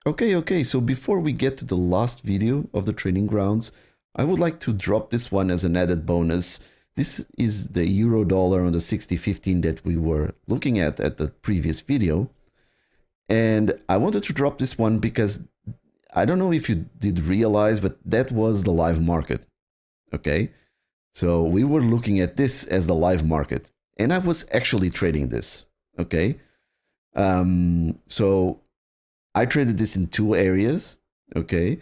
Okay, so before we get to the last video of the training grounds, I would like to drop this one as an added bonus. This is the euro dollar on the 60.15 that we were looking at the previous video. And I wanted to drop this one because I don't know if you did realize, but that was the live market. Okay, so we were looking at this as the live market, and I was actually trading this. Okay, so I traded this in two areas. Okay,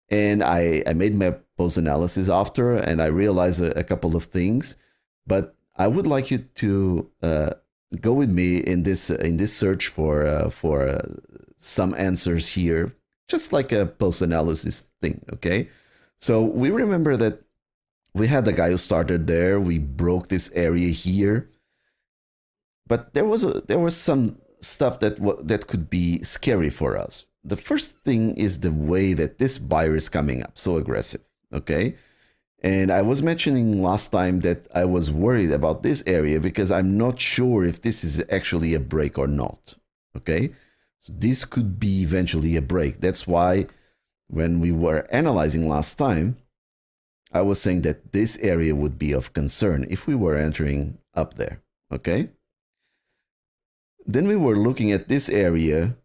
and I made my post analysis after, and I realized a couple of things. But I would like you to go with me in this search for some answers here, just like a post analysis thing. Okay, so we remember that we had the guy who started there. We broke this area here, but there was some stuff that could be scary for us. The first thing is the way that this buyer is coming up, so aggressive. Okay, and I was mentioning last time that I was worried about this area because I'm not sure if this is actually a break or not. Okay, so this could be eventually a break. That's why when we were analyzing last time, I was saying that this area would be of concern if we were entering up there. Okay, then we were looking at this area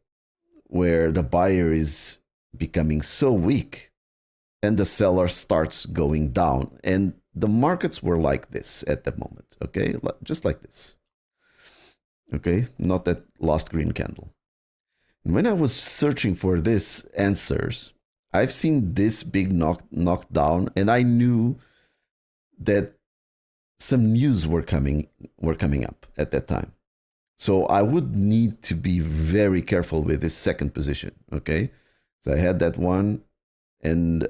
where the buyer is becoming so weak and the seller starts going down, and the markets were like this at the moment. Okay, just like this. Okay, not that last green candle. And when I was searching for this answers, I've seen this big knockdown, and I knew that some news were coming up at that time. So I would need to be very careful with this second position. Okay, so I had that one, and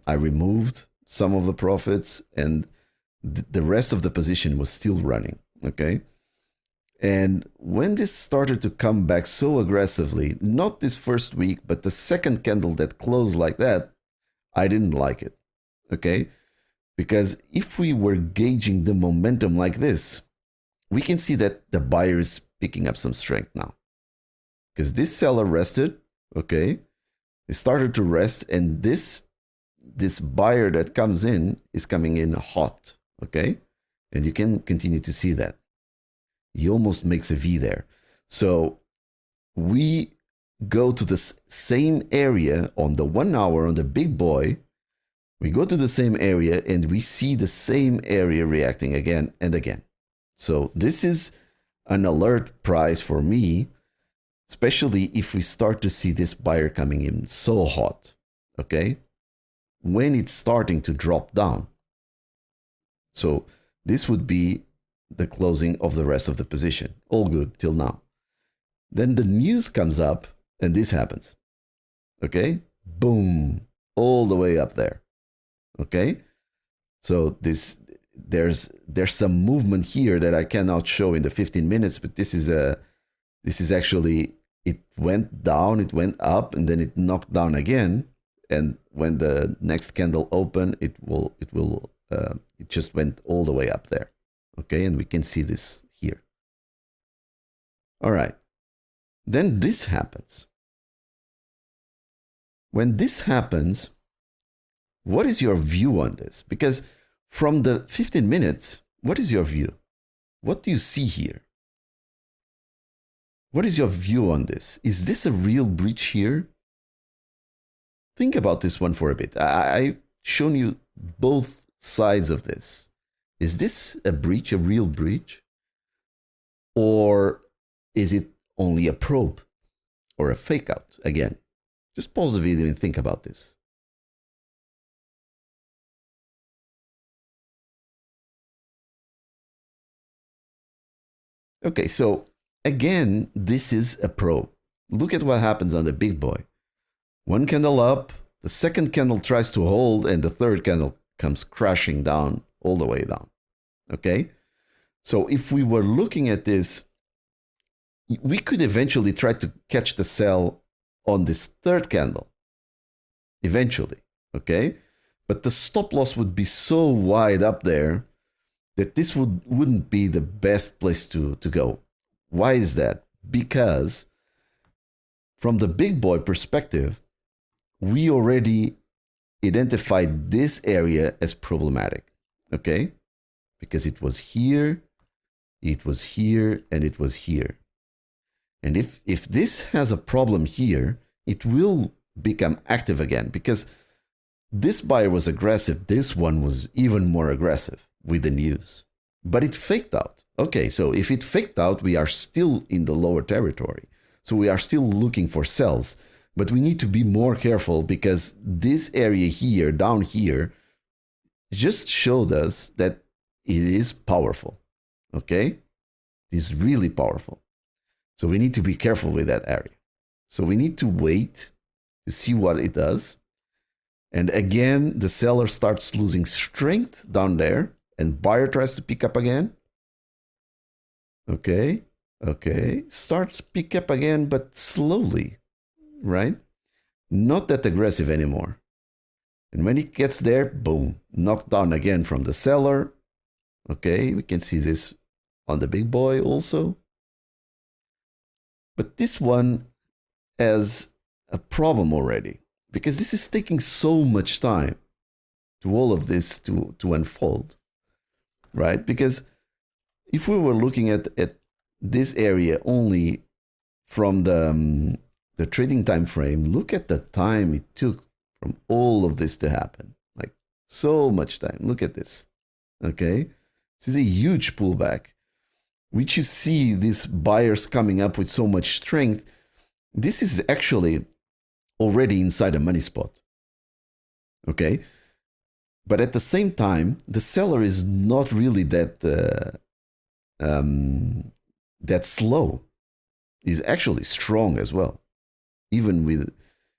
I removed some of the profits, and the rest of the position was still running. Okay, and when this started to come back so aggressively, not this first week, but the second candle that closed like that, I didn't like it. Okay, because if we were gauging the momentum like this, we can see that the buyer is picking up some strength now. Because this seller rested, okay? It started to rest, and this buyer that comes in is coming in hot, okay? And you can continue to see that. He almost makes a V there. So we go to the same area on the 1 hour on the big boy. We go to the same area, and we see the same area reacting again and again. So this is an alert price for me, especially if we start to see this buyer coming in so hot, okay? When it's starting to drop down. So this would be the closing of the rest of the position. All good till now. Then the news comes up, and this happens, okay? Boom, all the way up there, okay? So there's some movement here that I cannot show in the 15 minutes, but this is actually, it went down, it went up, and then it knocked down again. And when the next candle opened, it just went all the way up there. Okay, and we can see this here. All right. Then this happens. When this happens, what is your view on this? Because from the 15 minutes, what is your view? What do you see here? What is your view on this? Is this a real breach here? Think about this one for a bit. I've shown you both sides of this. Is this a breach, a real breach? Or is it only a probe or a fake out? Again, just pause the video and think about this. Okay, so again, this is a probe. Look at what happens on the big boy. One candle up, the second candle tries to hold, and the third candle comes crashing down, all the way down. Okay? So if we were looking at this, we could eventually try to catch the sell on this third candle. Eventually. Okay? But the stop loss would be so wide up there that this wouldn't be the best place to go. Why is that? Because from the big boy perspective, we already identified this area as problematic, okay? Because it was here, it was here, and it was here. And if this has a problem here, it will become active again, because this buyer was aggressive. This one was even more aggressive with the news. But it faked out. Okay, so if it faked out, we are still in the lower territory. So we are still looking for sells. But we need to be more careful, because this area here, down here, just showed us that it is powerful. Okay? It is really powerful. So we need to be careful with that area. So we need to wait to see what it does. And again, the seller starts losing strength down there, and buyer tries to pick up again. Okay, starts pick up again, but slowly, right? Not that aggressive anymore. And when it gets there, boom, knocked down again from the seller. Okay, we can see this on the big boy also. But this one has a problem already, because this is taking so much time to all of this to unfold, right? Because if we were looking at this area only from the trading time frame, look at the time it took from all of this to happen. Like, so much time. Look at this. Okay? This is a huge pullback, which you see these buyers coming up with so much strength. This is actually already inside a money spot. Okay? But at the same time, the seller is not really that slow. He's actually strong as well. Even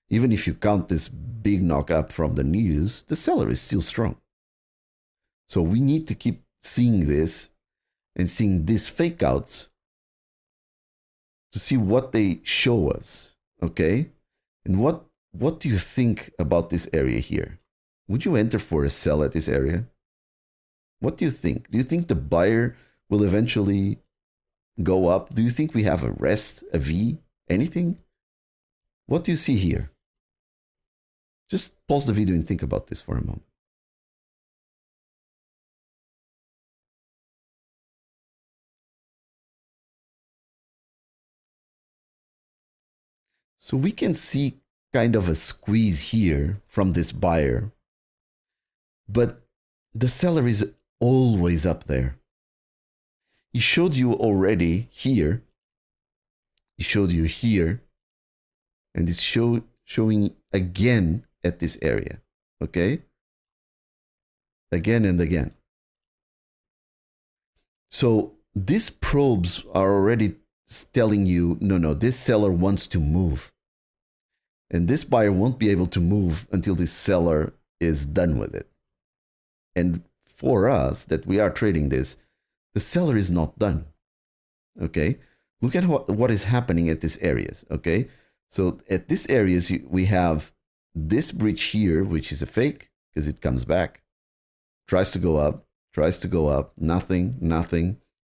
if you count this big knock up from the news, the seller is still strong. So we need to keep seeing this and seeing these fake outs to see what they show us. Okay? And what do you think about this area here? Would you enter for a sell at this area? What do you think? Do you think the buyer will eventually go up? Do you think we have a rest, a V, anything? What do you see here? Just pause the video and think about this for a moment. So we can see kind of a squeeze here from this buyer, but the seller is always up there. He showed you already here. He showed you here. And it's showing again at this area. Okay? Again and again. So these probes are already telling you, no, this seller wants to move. And this buyer won't be able to move until this seller is done with it. And for us that we are trading this, the seller is not done. Okay? Look at what is happening at these areas. Okay? So at these areas, we have this bridge here, which is a fake because it comes back, tries to go up, nothing.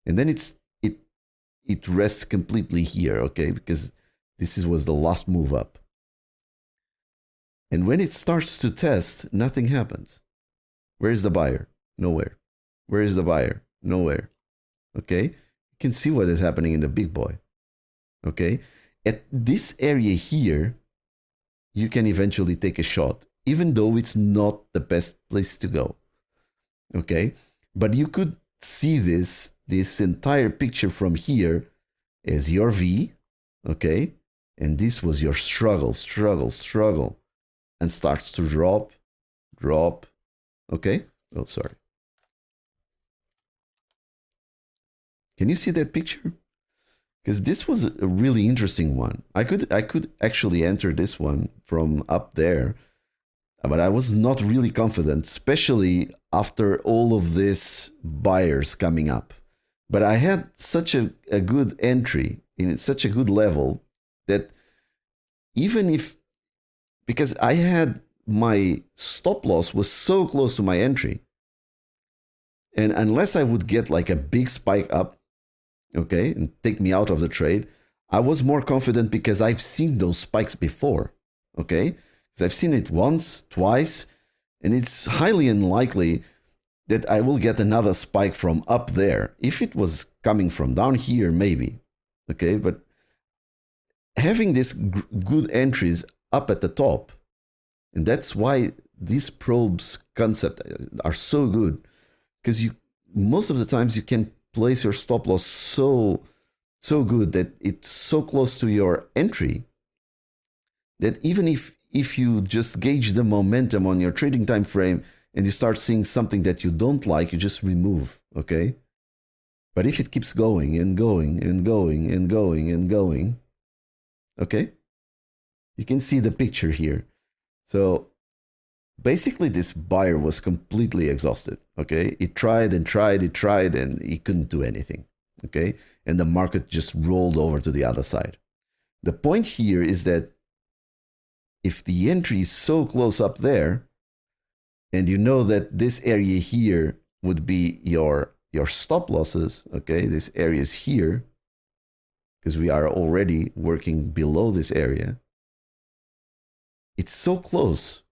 And then it rests completely here, okay? Because this was the last move up. And when it starts to test, nothing happens. Where is the buyer? Nowhere. Where is the buyer? Nowhere. Okay? You can see what is happening in the big boy. Okay? At this area here, you can eventually take a shot, even though it's not the best place to go. Okay? But you could see this entire picture from here as your V. Okay? And this was your struggle, and starts to drop. Okay? Oh, sorry. Can you see that picture? Because this was a really interesting one. I could actually enter this one from up there, but I was not really confident, especially after all of these buyers coming up. But I had such a good entry in such a good level that even if, because I had my stop loss was so close to my entry, and unless I would get like a big spike up, okay, and take me out of the trade, I was more confident because I've seen those spikes before, okay? Because I've seen it once, twice, and it's highly unlikely that I will get another spike from up there. If it was coming from down here, maybe, okay? But having these good entries up at the top, and that's why these probes concept are so good, because you most of the times you can place your stop loss so good that it's so close to your entry that even if you just gauge the momentum on your trading time frame and you start seeing something that you don't like, you just remove, okay? But if it keeps going and going and going and going and going, okay, you can see the picture here. So basically this buyer was completely exhausted, okay? He tried and tried, and he couldn't do anything, okay? And the market just rolled over to the other side. The point here is that if the entry is so close up there, and you know that this area here would be your stop losses, okay? This area is here, because we are already working below this area. It's so close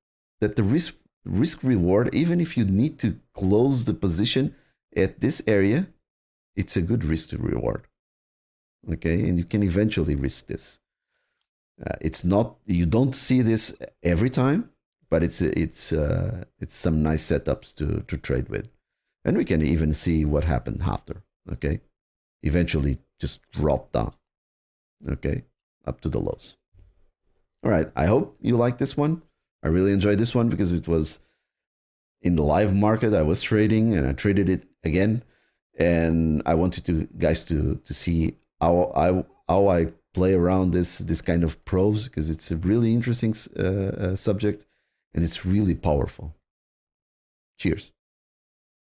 that the risk reward, even if you need to close the position at this area, it's a good risk to reward, okay? And you can eventually risk this. It's not, you don't see this every time, but it's some nice setups to trade with. And we can even see what happened after, okay? Eventually just drop down, okay? Up to the lows. All right, I hope you like this one. I really enjoyed this one because it was in the live market. I was trading and I traded it again. And I wanted to guys to see how I play around this kind of probes, because it's a really interesting subject and it's really powerful. Cheers.